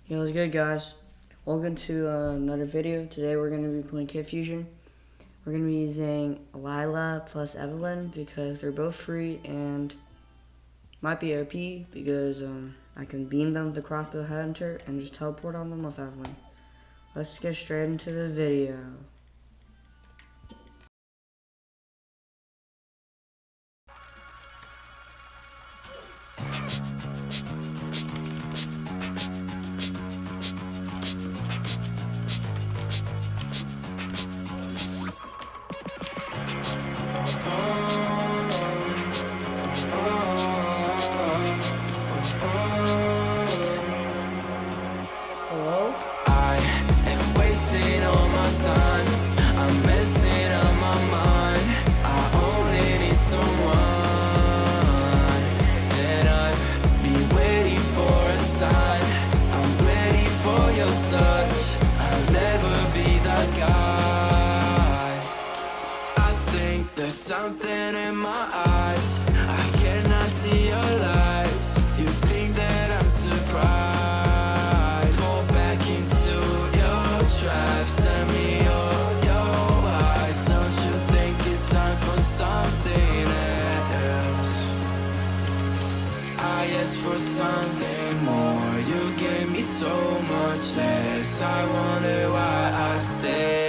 Yo, what's good, guys? Welcome to another video. Today we're going to be playing Kit Fusion. We're going to be using LYLA plus Evelynn because they're both free and might be OP because I can beam them to crossbow hunter and just teleport on them with Evelynn. Let's get straight into the video. There's something in my eyes, I cannot see your lies. You think that I'm surprised, fall back into your trap. Send me your eyes, don't you think it's time for something else? I asked for something more, you gave me so much less. I wonder why I stay.